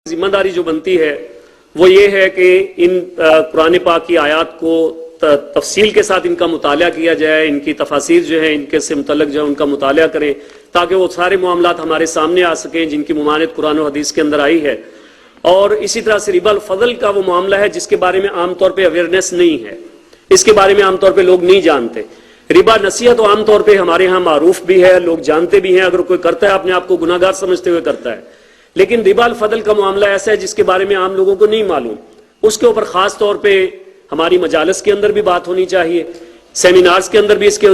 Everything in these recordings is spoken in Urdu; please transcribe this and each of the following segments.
ذمہ داری جو بنتی ہے وہ یہ ہے کہ ان قرآن پاک کی آیات کو تفصیل کے ساتھ ان کا مطالعہ کیا جائے، ان کی تفاسیر جو ہے ان کے سے متعلق جو ہے ان کا مطالعہ کریں تاکہ وہ سارے معاملات ہمارے سامنے آ سکیں جن کی ممانعت قرآن و حدیث کے اندر آئی ہے۔ اور اسی طرح سے ربا الفضل کا وہ معاملہ ہے جس کے بارے میں عام طور پہ اویئرنیس نہیں ہے، اس کے بارے میں عام طور پہ لوگ نہیں جانتے۔ ربا نصیحت تو عام طور پہ ہمارے ہاں معروف بھی ہے، لوگ جانتے بھی ہیں، اگر کوئی کرتا ہے اپنے آپ کو گناہگار سمجھتے ہوئے کرتا ہے، لیکن ربا الفضل کا معاملہ ایسا ہے جس کے بارے میں عام لوگوں کو نہیں معلوم، اس کے اوپر خاص طور پہ ہماری مجالس کے اندر بھی بات ہونی چاہیے، سیمینارز کے اندر بھی اس کے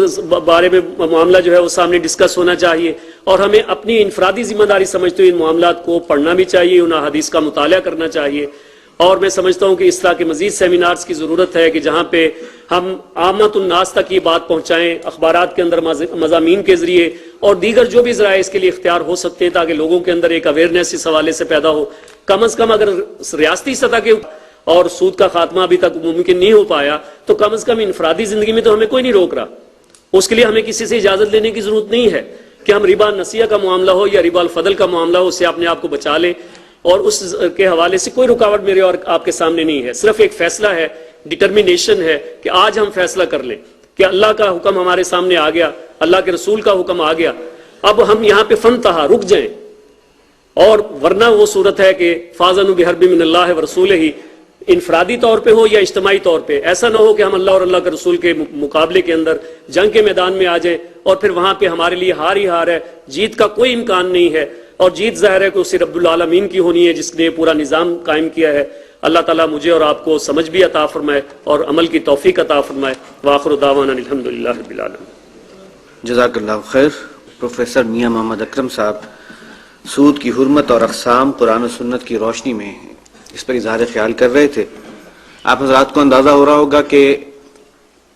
بارے میں معاملہ جو ہے وہ سامنے ڈسکس ہونا چاہیے، اور ہمیں اپنی انفرادی ذمہ داری سمجھتے ہوئے ان معاملات کو پڑھنا بھی چاہیے، ان حدیث کا مطالعہ کرنا چاہیے۔ اور میں سمجھتا ہوں کہ اس طرح کے مزید سیمینارز کی ضرورت ہے کہ جہاں پہ ہم عامت الناس تک یہ بات پہنچائیں، اخبارات کے اندر مضامین کے ذریعے اور دیگر جو بھی ذرائع اس کے لیے اختیار ہو سکتے ہیں تاکہ لوگوں کے اندر ایک اویئرنیس اس حوالے سے پیدا ہو۔ کم از کم اگر ریاستی سطح کے اور سود کا خاتمہ ابھی تک ممکن نہیں ہو پایا تو کم از کم انفرادی زندگی میں تو ہمیں کوئی نہیں روک رہا، اس کے لیے ہمیں کسی سے اجازت لینے کی ضرورت نہیں ہے کہ ہم ربا نسیہ کا معاملہ ہو یا ربا الفضل کا معاملہ ہو، اس سے اپنے آپ کو بچا لیں، اور اس کے حوالے سے کوئی رکاوٹ میرے اور آپ کے سامنے نہیں ہے، صرف ایک فیصلہ ہے، ڈٹرمینیشن ہے کہ آج ہم فیصلہ کر لیں کہ اللہ کا حکم ہمارے سامنے آ گیا، اللہ کے رسول کا حکم آ گیا، اب ہم یہاں پہ فنتہا رک جائیں، اور ورنہ وہ صورت ہے کہ فاذنوا بحرب من اللہ ورسولہ، انفرادی طور پہ ہو یا اجتماعی طور پہ، ایسا نہ ہو کہ ہم اللہ اور اللہ کے رسول کے مقابلے کے اندر جنگ کے میدان میں آ جائیں اور پھر وہاں پہ ہمارے لیے ہار ہی ہار ہے، جیت کا کوئی امکان نہیں ہے، اور جیت ظاہر ہے کہ اسے رب العالمین کی ہونی ہے جس نے پورا نظام قائم کیا ہے۔ اللہ تعالیٰ مجھے اور آپ کو سمجھ بھی عطا فرمائے اور عمل کی توفیق عطا فرمائے۔ وآخر دعوانا الحمدللہ رب العالمین۔ جزاک اللہ خیر۔ پروفیسر میاں محمد اکرم صاحب سود کی حرمت اور اقسام قرآن و سنت کی روشنی میں اس پر اظہار خیال کر رہے تھے۔ آپ حضرات کو اندازہ ہو رہا ہوگا کہ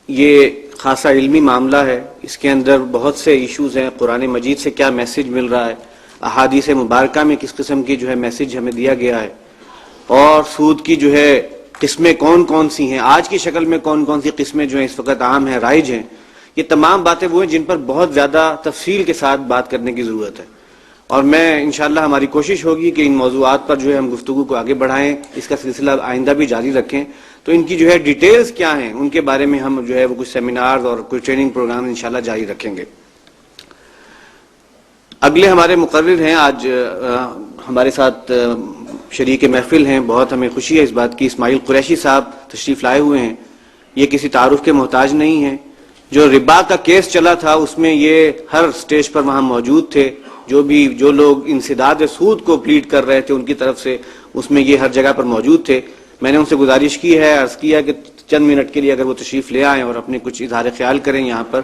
یہ خاصا علمی معاملہ ہے، اس کے اندر بہت سے ایشوز ہیں، قرآن مجید سے کیا میسج مل رہا ہے، احادیث مبارکہ میں کس قسم کی جو ہے میسج ہمیں دیا گیا ہے، اور سود کی جو ہے قسمیں کون کون سی ہیں، آج کی شکل میں کون کون سی قسمیں جو ہیں اس وقت عام ہیں، رائج ہیں، یہ تمام باتیں وہ ہیں جن پر بہت زیادہ تفصیل کے ساتھ بات کرنے کی ضرورت ہے، اور میں انشاءاللہ ہماری کوشش ہوگی کہ ان موضوعات پر جو ہے ہم گفتگو کو آگے بڑھائیں، اس کا سلسلہ آئندہ بھی جاری رکھیں، تو ان کی جو ہے ڈیٹیلز کیا ہیں ان کے بارے میں ہم جو ہے وہ کچھ سیمینارز اور کچھ ٹریننگ پروگرام انشاءاللہ جاری رکھیں گے۔ اگلے ہمارے مقرر ہیں، آج ہمارے ساتھ شریک محفل ہیں، بہت ہمیں خوشی ہے اس بات کی، اسماعیل قریشی صاحب تشریف لائے ہوئے ہیں۔ یہ کسی تعارف کے محتاج نہیں ہیں، جو ربا کا کیس چلا تھا اس میں یہ ہر سٹیج پر وہاں موجود تھے، جو لوگ انسداد سود کو پلیڈ کر رہے تھے ان کی طرف سے اس میں یہ ہر جگہ پر موجود تھے۔ میں نے ان سے گزارش کی ہے، عرض کیا کہ چند منٹ کے لیے اگر وہ تشریف لے آئیں اور اپنے کچھ اظہار خیال کریں یہاں پر،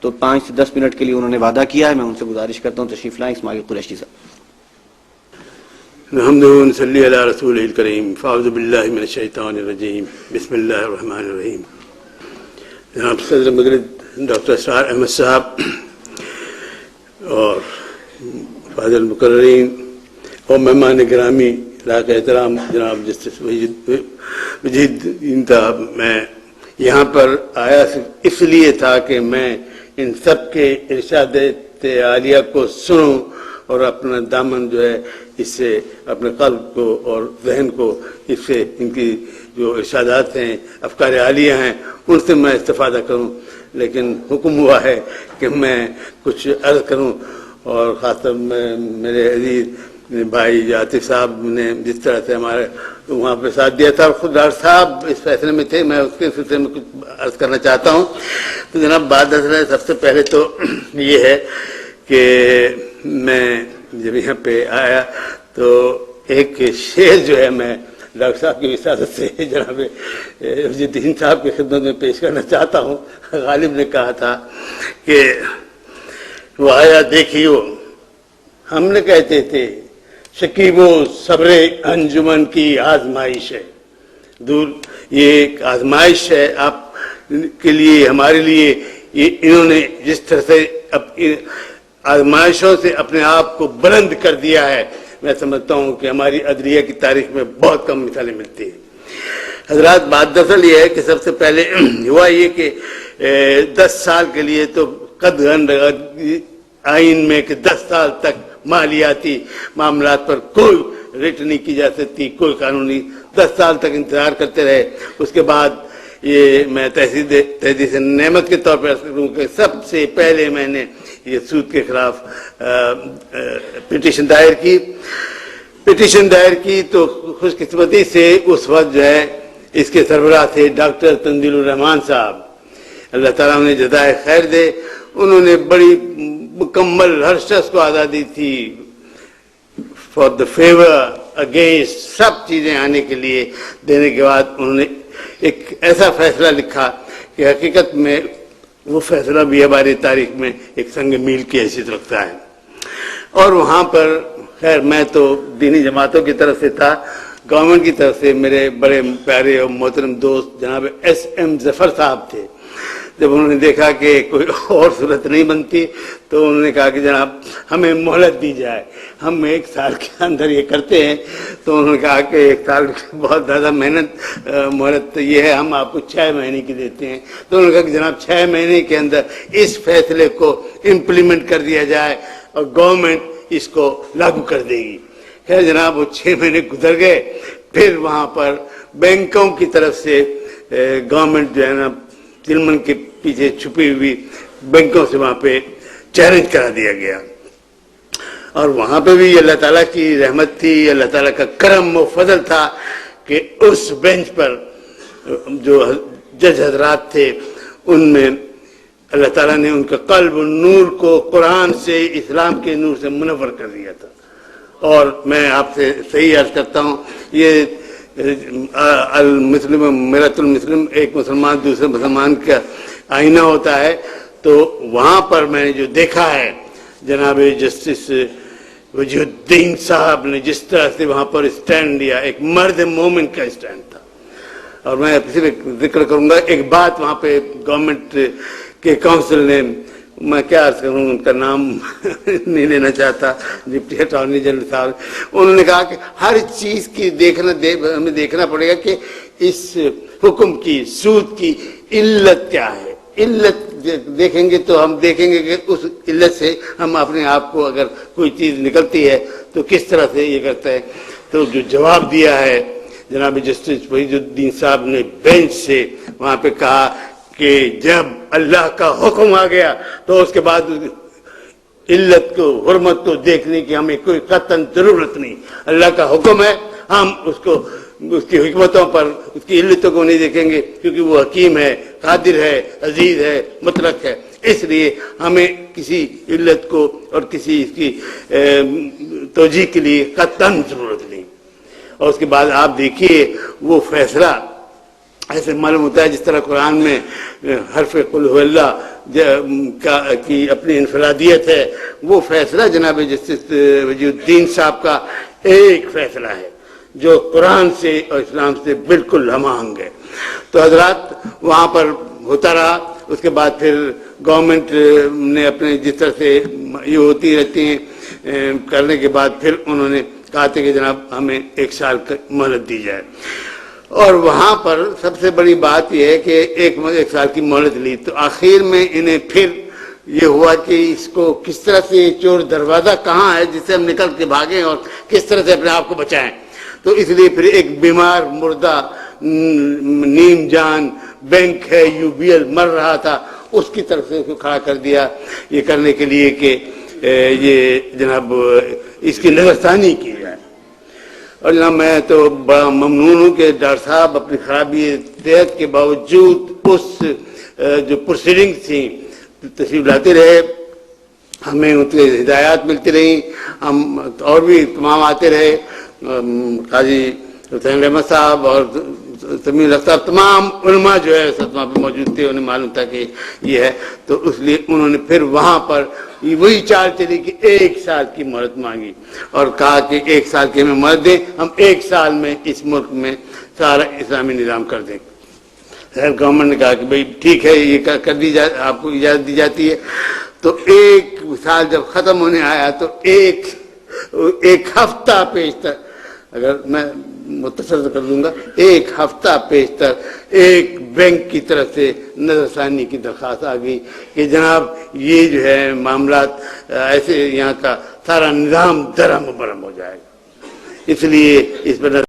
تو 5 سے 10 منٹ کے لیے انہوں نے وعدہ کیا ہے، میں ان سے گزارش کرتا ہوں تشریف لائیں۔ اسماعیل قریشی صاحب۔ نحمدہ نصلی علی رسولہ الکریم، فاعوذ باللہ من الشیطان الرجیم، بسم اللہ الرحمن الرحیم۔ جناب صدر مجلس ڈاکٹر اسرار احمد صاحب اور فاضل مقررین اور مہمان گرامی لائق احترام جناب جسٹس وحید صاحب، میں یہاں پر آیا اس لیے تھا کہ میں ان سب کے ارشادات عالیہ کو سنوں اور اپنا دامن جو ہے اس سے اپنے قلب کو اور ذہن کو اس سے ان کی جو ارشادات ہیں، افکار عالیہ ہیں، ان سے میں استفادہ کروں، لیکن حکم ہوا ہے کہ میں کچھ عرض کروں، اور خاص طور میں میرے عزیز بھائی عاطف صاحب نے جس طرح سے ہمارے وہاں پہ ساتھ دیا تھا، خود ڈاکٹر صاحب اس فیصلے میں تھے، میں اس کے سلسلے میں کچھ عرض کرنا چاہتا ہوں۔ تو جناب بات اصل ہے، سب سے پہلے تو یہ ہے کہ میں جب یہاں پہ آیا تو ایک شعر جو ہے میں ڈاکٹر صاحب کی وساطت سے جناب وحید الدین صاحب کی خدمت میں پیش کرنا چاہتا ہوں۔ غالب نے کہا تھا کہ وہ آیا دیکھیو ہم نے کہتے تھے شکیبو صبر انجمن کی آزمائش ہے، دور یہ ایک آزمائش ہے آپ کے لیے، ہمارے لیے، یہ انہوں نے جس طرح سے آزمائشوں سے اپنے آپ کو بلند کر دیا ہے، میں سمجھتا ہوں کہ ہماری عدلیہ کی تاریخ میں بہت کم مثالیں ملتی ہیں۔ حضرات بات دراصل یہ ہے کہ سب سے پہلے ہوا یہ کہ 10 سال کے لیے تو قدغن آئین میں کہ 10 سال تک مالیاتی معاملات پر کوئی ریٹ نہیں کی جا سکتی، کوئی قانونی 10 سال تک انتظار کرتے رہے. اس کے بعد یہ میں تحدیث نعمت کے طور پر عرض کروں کہ سب سے پہلے میں نے یہ سود کے خلاف پٹیشن دائر کی تو خوش قسمتی سے اس وقت جو ہے اس کے سربراہ تھے ڈاکٹر تنزیل الرحمان صاحب، اللہ تعالیٰ انہیں جزائے خیر دے. انہوں نے بڑی مکمل ہر شخص کو آزادی تھی فار دا فیور اگینسٹ، سب چیزیں آنے کے لیے دینے کے بعد انہوں نے ایک ایسا فیصلہ لکھا کہ حقیقت میں وہ فیصلہ بھی ہماری تاریخ میں ایک سنگ میل کی حیثیت رکھتا ہے. اور وہاں پر خیر میں تو دینی جماعتوں کی طرف سے تھا، گورنمنٹ کی طرف سے میرے بڑے پیارے اور محترم دوست جناب ایس ایم ظفر صاحب تھے. جب انہوں نے دیکھا کہ کوئی اور صورت نہیں بنتی تو انہوں نے کہا کہ جناب ہمیں مہلت دی جائے، ہم 1 سال کے اندر یہ کرتے ہیں. تو انہوں نے کہا کہ 1 سال بہت زیادہ محنت، مہلت یہ ہے ہم آپ کو 6 مہینے کی دیتے ہیں. تو انہوں نے کہا کہ جناب 6 مہینے کے اندر اس فیصلے کو امپلیمنٹ کر دیا جائے اور گورنمنٹ اس کو لاگو کر دے گی. خیر جناب وہ 6 مہینے گزر گئے. پھر وہاں پر بینکوں کی طرف سے گورنمنٹ جو ہے نا ظلمن کے پیچھے چھپی ہوئی بینکوں سے وہاں پہ چیلنج کرا دیا گیا. اور وہاں پہ بھی اللہ تعالیٰ کی رحمت تھی، اللہ تعالیٰ کا کرم و فضل تھا کہ اس بینچ پر جو جج حضرات تھے ان میں اللہ تعالیٰ نے ان کا قلب نور کو قرآن سے، اسلام کے نور سے منور کر دیا تھا. اور میں آپ سے صحیح عرض کرتا ہوں، یہ المسلم میرۃ المسلم، ایک مسلمان دوسرے مسلمان کا آئینہ ہوتا ہے. تو وہاں پر میں نے جو دیکھا ہے جناب جسٹس وجیہ الدین صاحب نے جس طرح سے وہاں پر اسٹینڈ لیا، ایک مرد مومن کا اسٹینڈ تھا. اور میں صرف ذکر کروں گا ایک بات، وہاں پہ گورنمنٹ کے کونسل نے، میں کیا عرض کروں ان کا نام نہیں لینا چاہتا، ڈپٹی اٹارنی جنرل صاحب، انہوں نے کہا کہ ہر چیز کی ہمیں دیکھنا پڑے گا کہ اس حکم کی، سود کی علت کیا ہے. علت دیکھیں گے تو ہم دیکھیں گے کہ اس علت سے ہم اپنے آپ کو اگر کوئی چیز نکلتی ہے تو کس طرح سے یہ کرتا ہے. تو جو جواب دیا ہے جناب جسٹس وحید الدین صاحب نے بینچ سے وہاں پہ کہا کہ جب اللہ کا حکم آ گیا تو اس کے بعد علت کو، حرمت کو دیکھنے کی ہمیں کوئی قطعاً ضرورت نہیں. اللہ کا حکم ہے، ہم اس کو، اس کی حکمتوں پر، اس کی علتوں کو نہیں دیکھیں گے کیونکہ وہ حکیم ہے، قادر ہے، عزیز ہے، مطلق ہے. اس لیے ہمیں کسی علت کو اور کسی اس کی توجیہ کے لیے قطعاً ضرورت نہیں. اور اس کے بعد آپ دیکھیے وہ فیصلہ ایسے معلوم ہوتا ہے جس طرح قرآن میں حرف قل هو اللہ کی اپنی انفرادیت ہے. وہ فیصلہ جناب جسٹس وجیہ الدین صاحب کا ایک فیصلہ ہے جو قرآن سے اور اسلام سے بالکل ہم آہنگ ہے. تو حضرات وہاں پر ہوتا رہا. اس کے بعد پھر گورنمنٹ نے اپنے جس طرح سے یہ ہوتی رہتی ہیں کرنے کے بعد پھر انہوں نے کہا تھا کہ جناب ہمیں 1 سال کا مہلت دی جائے. اور وہاں پر سب سے بڑی بات یہ ہے کہ 1 سال کی مہلت لی تو آخر میں انہیں پھر یہ ہوا کہ اس کو کس طرح سے چور دروازہ کہاں ہے جس سے ہم نکل کے بھاگیں اور کس طرح سے اپنے آپ کو بچائیں. تو اس لیے پھر ایک بیمار مردہ نیم جان بینک ہے UBL مر رہا تھا، اس کی طرف سے اس کو کھڑا کر دیا یہ کرنے کے لیے کہ یہ جناب اس کی نظر ثانی کی جائے. اور جناب میں تو بڑا ممنون ہوں کہ ڈاکٹر صاحب اپنی خرابی صحت کے باوجود اس جو پروسیڈنگ تھیں تشریف لاتے رہے، ہمیں ان کی ہدایات ملتی رہیں، ہم اور بھی تمام آتے رہے، قاضی حسین احمد صاحب اور سمیع الحق صاحب، تمام علماء جو ہے وہاں پہ موجود تھے، انہیں معلوم تھا کہ یہ ہے. تو اس لیے انہوں نے پھر وہاں پر وہی چال چلی کہ 1 سال کی مہلت مانگی اور کہا کہ 1 سال کی ہمیں مہلت دیں، ہم 1 سال میں اس ملک میں سارا اسلامی نظام کر دیں. گورنمنٹ نے کہا کہ بھئی ٹھیک ہے یہ کر دی جائے، آپ کو اجازت دی جاتی ہے. تو 1 سال جب ختم ہونے آیا تو ایک ہفتہ پیشتر، اگر میں مختصر کر دوں گا، 1 ہفتہ پیشتر ایک بینک کی طرف سے نظر ثانی کی درخواست آ گئی کہ جناب یہ جو ہے معاملات ایسے یہاں کا سارا نظام درہم و برہم ہو جائے گا. اس لیے اس پر